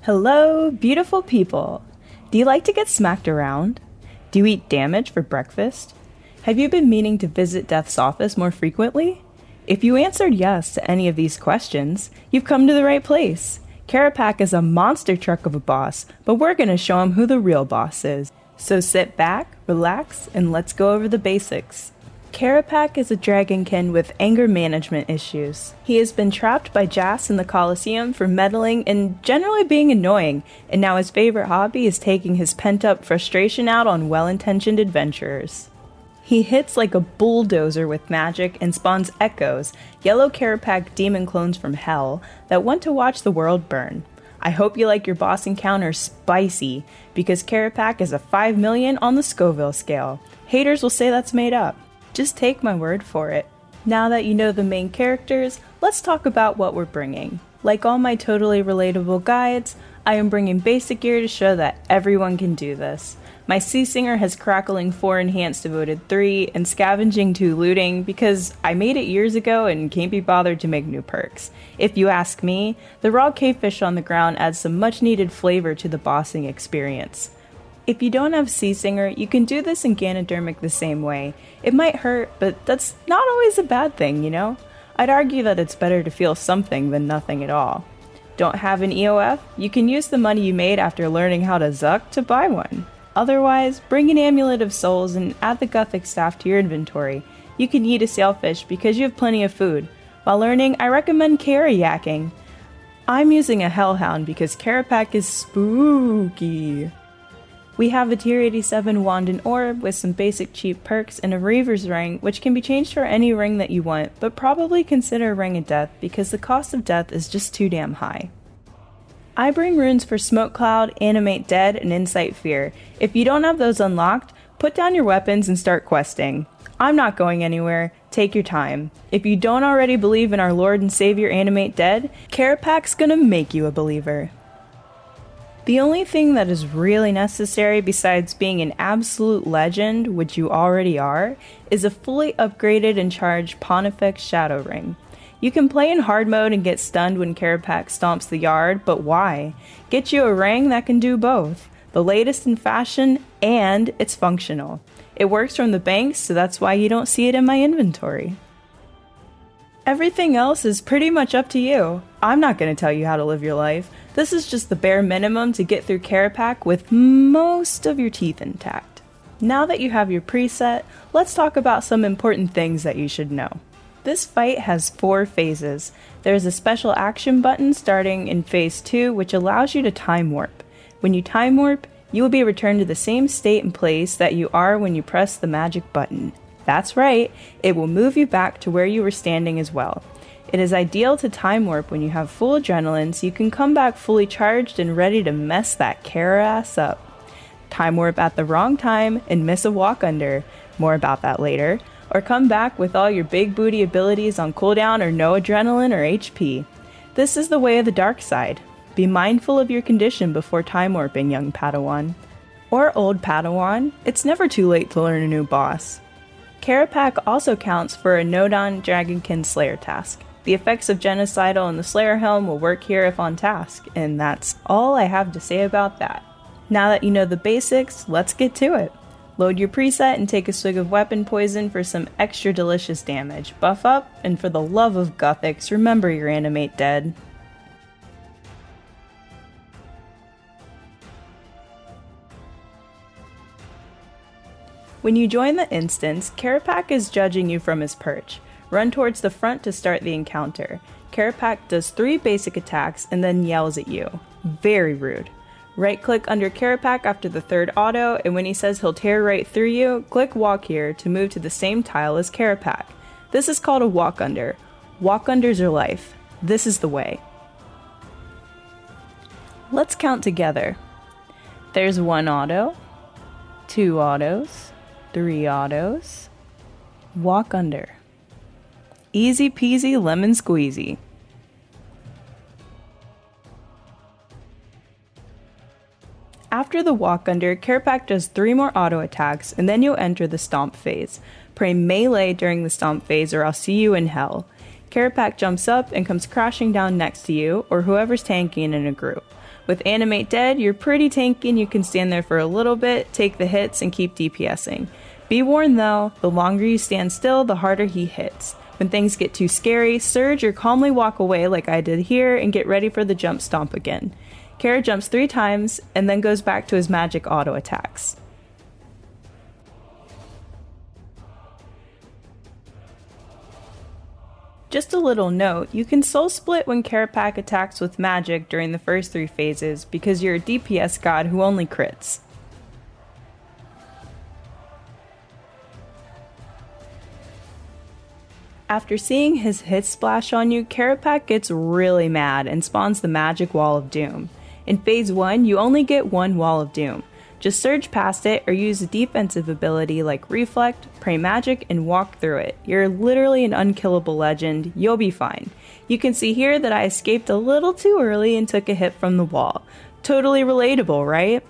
Hello, beautiful people! Do you like to get smacked around? Do you eat damage for breakfast? Have you been meaning to visit Death's office more frequently? If you answered yes to any of these questions, you've come to the right place. Kerapac is a monster truck of a boss, but we're going to show him who the real boss is. So sit back, relax, and let's go over the basics. Kerapac is a dragonkin with anger management issues. He has been trapped by Jas in the Colosseum for meddling and generally being annoying, and now his favorite hobby is taking his pent-up frustration out on well-intentioned adventurers. He hits like a bulldozer with magic and spawns echoes, yellow Kerapac demon clones from hell, that want to watch the world burn. I hope you like your boss encounter spicy, because Kerapac is a 5 million on the Scoville scale. Haters will say that's made up. Just take my word for it. Now that you know the main characters, let's talk about what we're bringing. Like all my totally relatable guides, I am bringing basic gear to show that everyone can do this. My Sea Singer has Crackling 4 Enhanced Devoted 3 and Scavenging 2 Looting because I made it years ago and can't be bothered to make new perks. If you ask me, the raw cavefish on the ground adds some much needed flavor to the bossing experience. If you don't have Sea Singer, you can do this in Ganodermic the same way. It might hurt, but that's not always a bad thing, you know? I'd argue that it's better to feel something than nothing at all. Don't have an EOF? You can use the money you made after learning how to Zuck to buy one. Otherwise, bring an Amulet of Souls and add the Gothic Staff to your inventory. You can eat a sailfish because you have plenty of food. While learning, I recommend Kera-yakking. I'm using a Hellhound because Kerapac is spooky. We have a tier 87 wand and orb with some basic cheap perks and a Reaver's ring, which can be changed for any ring that you want, but probably consider a Ring of Death because the cost of death is just too damn high. I bring runes for Smoke Cloud, Animate Dead, and Insight Fear. If you don't have those unlocked, put down your weapons and start questing. I'm not going anywhere, take your time. If you don't already believe in our Lord and Savior Animate Dead, Kerapac's gonna make you a believer. The only thing that is really necessary besides being an absolute legend, which you already are, is a fully upgraded and charged Pontifex Shadow Ring. You can play in hard mode and get stunned when Kerapac stomps the yard, but why? Get you a ring that can do both. The latest in fashion, and it's functional. It works from the banks, so that's why you don't see it in my inventory. Everything else is pretty much up to you. I'm not going to tell you how to live your life. This is just the bare minimum to get through Kerapac with most of your teeth intact. Now that you have your preset, let's talk about some important things that you should know. This fight has 4 phases. There's a special action button starting in phase 2 which allows you to time warp. When you time warp, you will be returned to the same state and place that you are when you press the magic button. That's right, it will move you back to where you were standing as well. It is ideal to time warp when you have full adrenaline so you can come back fully charged and ready to mess that Kera ass up. Time warp at the wrong time and miss a walk under. More about that later. Or come back with all your big booty abilities on cooldown or no adrenaline or HP. This is the way of the dark side. Be mindful of your condition before time warping, young Padawan. Or old Padawan, it's never too late to learn a new boss. Kerapac also counts for a Nodon Dragonkin Slayer task. The effects of Genocidal and the Slayer Helm will work here if on task, and that's all I have to say about that. Now that you know the basics, let's get to it. Load your preset and take a swig of weapon poison for some extra delicious damage. Buff up, and for the love of Gothics, remember your Animate Dead. When you join the instance, Kerapac is judging you from his perch. Run towards the front to start the encounter. Kerapac does 3 basic attacks and then yells at you. Very rude. Right-click under Kerapac after the 3rd auto, and when he says he'll tear right through you, click Walk here to move to the same tile as Kerapac. This is called a Walk Under. Walk Unders are life. This is the way. Let's count together. There's 1 auto, 2 autos, 3 autos. Walk Under. Easy peasy lemon squeezy. After the walk under, Kerapac does 3 more auto attacks, and then you'll enter the stomp phase. Pray melee during the stomp phase or I'll see you in hell. Kerapac jumps up and comes crashing down next to you, or whoever's tanking in a group. With Animate Dead, you're pretty tanky and you can stand there for a little bit, take the hits, and keep DPSing. Be warned though, the longer you stand still, the harder he hits. When things get too scary, surge or calmly walk away like I did here and get ready for the jump stomp again. Kera jumps 3 times and then goes back to his magic auto attacks. Just a little note, you can soul split when Kerapac attacks with magic during the first 3 phases because you're a DPS god who only crits. After seeing his hit splash on you, Kerapac gets really mad and spawns the magic wall of doom. In phase 1, you only get 1 wall of doom. Just surge past it or use a defensive ability like Reflect, Pray Magic, and walk through it. You're literally an unkillable legend, you'll be fine. You can see here that I escaped a little too early and took a hit from the wall. Totally relatable, right?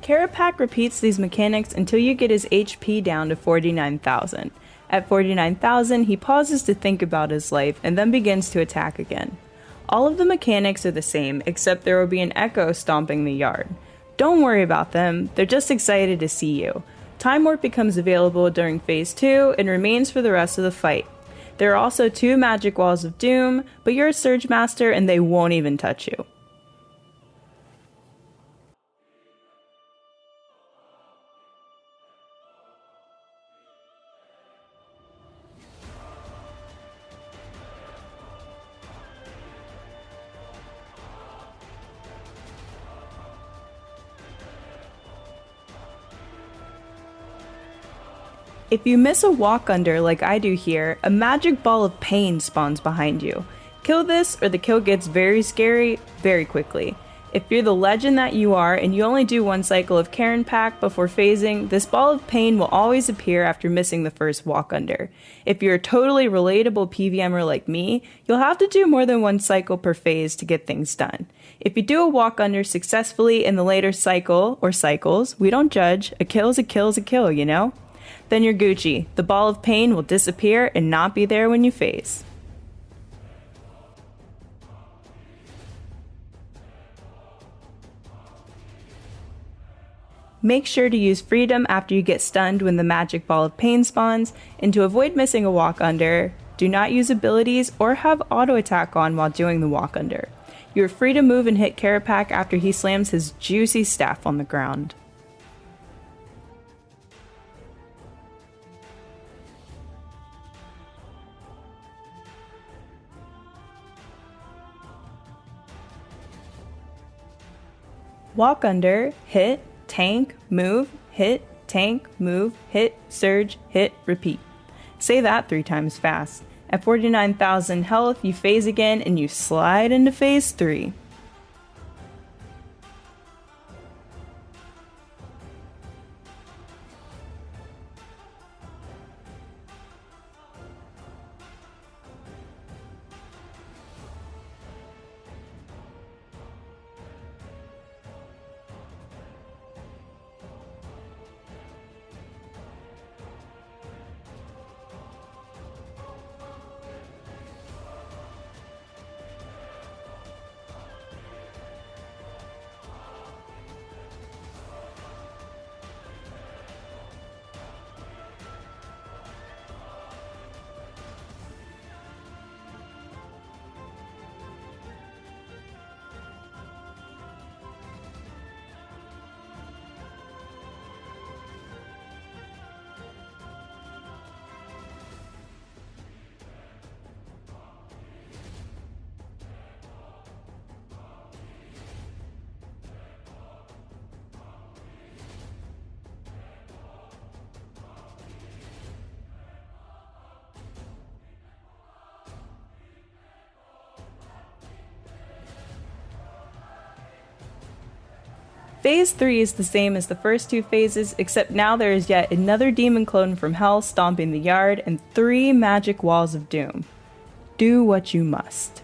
Kerapac repeats these mechanics until you get his HP down to 49,000. At 49,000, he pauses to think about his life and then begins to attack again. All of the mechanics are the same, except there will be an echo stomping the yard. Don't worry about them, they're just excited to see you. Time Warp becomes available during phase 2 and remains for the rest of the fight. There are also 2 magic walls of doom, but you're a Surge Master and they won't even touch you. If you miss a walk under like I do here, a magic ball of pain spawns behind you. Kill this or the kill gets very scary very quickly. If you're the legend that you are and you only do 1 cycle of Kerapac before phasing, this ball of pain will always appear after missing the first walk under. If you're a totally relatable PVMer like me, you'll have to do more than 1 cycle per phase to get things done. If you do a walk under successfully in the later cycle, or cycles, we don't judge, a kill is a kill is a kill, you know? Then you're Gucci. The ball of pain will disappear and not be there when you phase. Make sure to use freedom after you get stunned when the magic ball of pain spawns, and to avoid missing a walk under, do not use abilities or have auto attack on while doing the walk under. You are free to move and hit Kerapac after he slams his juicy staff on the ground. Walk under, hit, tank, move, hit, tank, move, hit, surge, hit, repeat. Say that 3 times fast. At 49,000 health, you phase again and you slide into phase 3. Phase 3 is the same as the first 2 phases, except now there is yet another demon clone from hell stomping the yard and 3 magic walls of doom. Do what you must.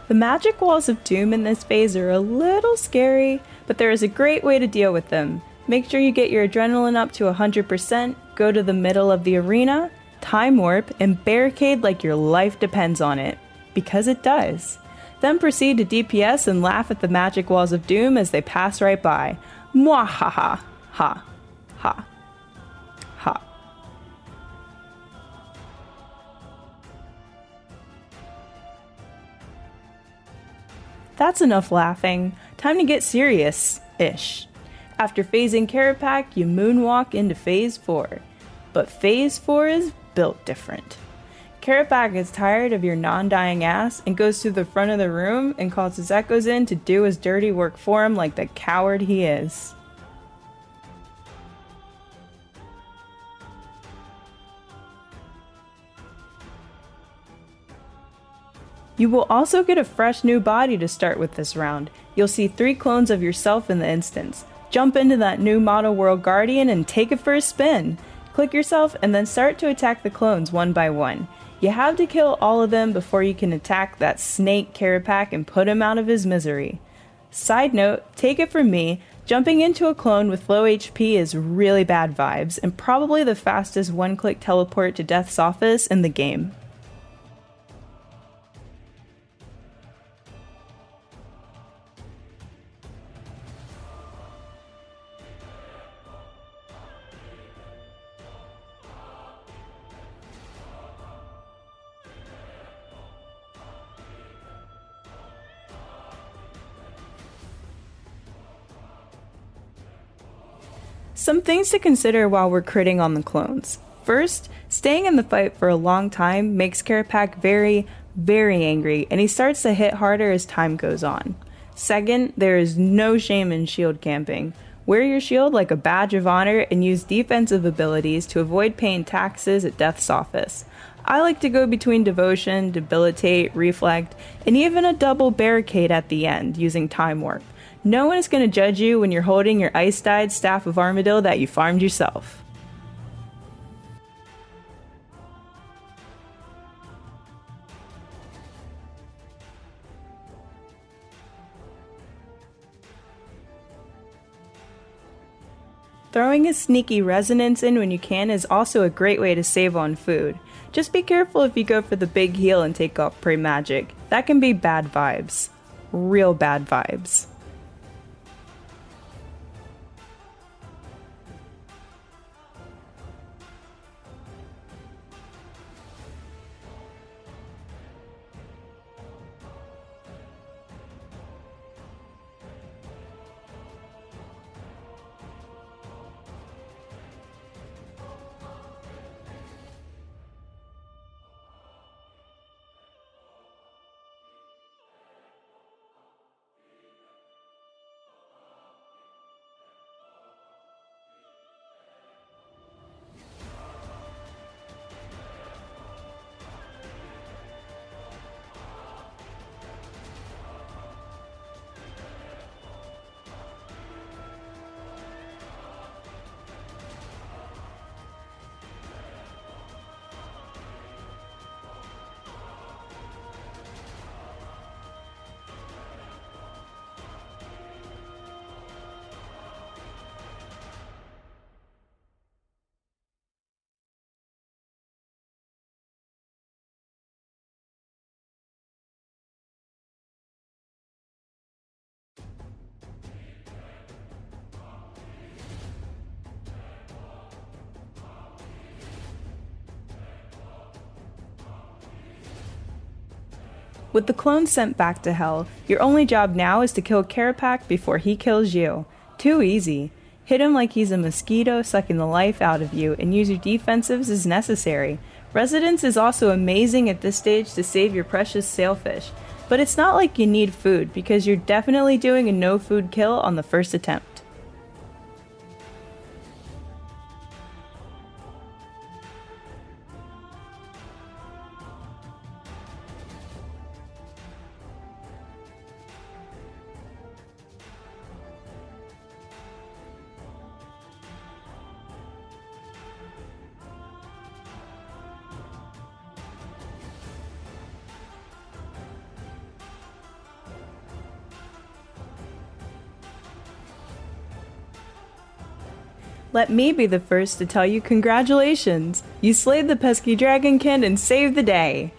The magic walls of doom in this phase are a little scary, but there is a great way to deal with them. Make sure you get your adrenaline up to 100%, go to the middle of the arena, time warp, and barricade like your life depends on it. Because it does. Then proceed to DPS and laugh at the magic walls of doom as they pass right by. Mwahaha. Ha. Ha. Ha. That's enough laughing. Time to get serious-ish. After phasing Kerapac, you moonwalk into Phase 4. But Phase 4 is built different. Kerapac is tired of your non-dying ass and goes to the front of the room and calls his echoes in to do his dirty work for him like the coward he is. You will also get a fresh new body to start with this round. You'll see 3 clones of yourself in the instance. Jump into that new Model World Guardian and take it for a spin. Click yourself and then start to attack the clones one by one. You have to kill all of them before you can attack that snake Kerapac and put him out of his misery. Side note, take it from me, jumping into a clone with low HP is really bad vibes and probably the fastest one-click teleport to Death's office in the game. Some things to consider while we're critting on the clones. First, staying in the fight for a long time makes Kerapac very, very angry, and he starts to hit harder as time goes on. Second, there is no shame in shield camping. Wear your shield like a badge of honor and use defensive abilities to avoid paying taxes at Death's office. I like to go between Devotion, Debilitate, Reflect, and even a double Barricade at the end using Time Warp. No one is going to judge you when you're holding your ice-dyed Staff of Armadillo that you farmed yourself. Throwing a sneaky resonance in when you can is also a great way to save on food. Just be careful if you go for the big heal and take off Prey Magic. That can be bad vibes. Real bad vibes. With the clones sent back to hell, your only job now is to kill Kerapac before he kills you. Too easy. Hit him like he's a mosquito sucking the life out of you and use your defensives as necessary. Residence is also amazing at this stage to save your precious sailfish, but it's not like you need food because you're definitely doing a no food kill on the first attempt. Let me be the first to tell you congratulations! You slayed the pesky dragonkin and saved the day!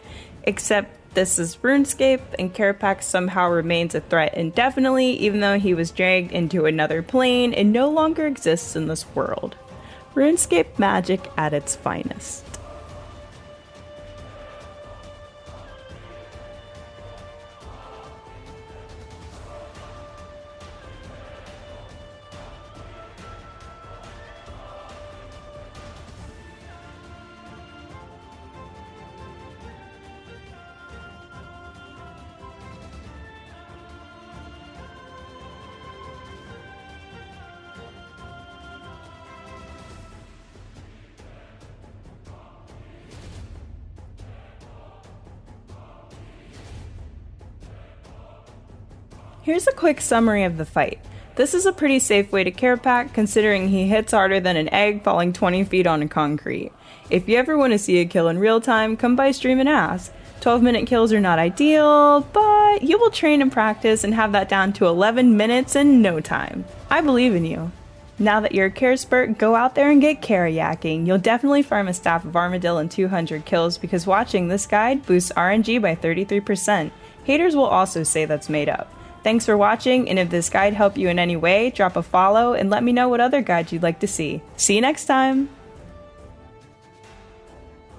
Except this is RuneScape, and Kerapac somehow remains a threat indefinitely, even though he was dragged into another plane and no longer exists in this world. RuneScape magic at its finest. Here's a quick summary of the fight. This is a pretty safe way to Kerapac, considering he hits harder than an egg falling 20 feet on concrete. If you ever want to see a kill in real time, come by stream and ask. 12-minute kills are not ideal, but you will train and practice and have that down to 11 minutes in no time. I believe in you. Now that you're a Keraspert, go out there and get Kerayacking. You'll definitely farm a staff of Armadillo and 200 kills because watching this guide boosts RNG by 33%. Haters will also say that's made up. Thanks for watching, and if this guide helped you in any way, drop a follow and let me know what other guides you'd like to see. See you next time!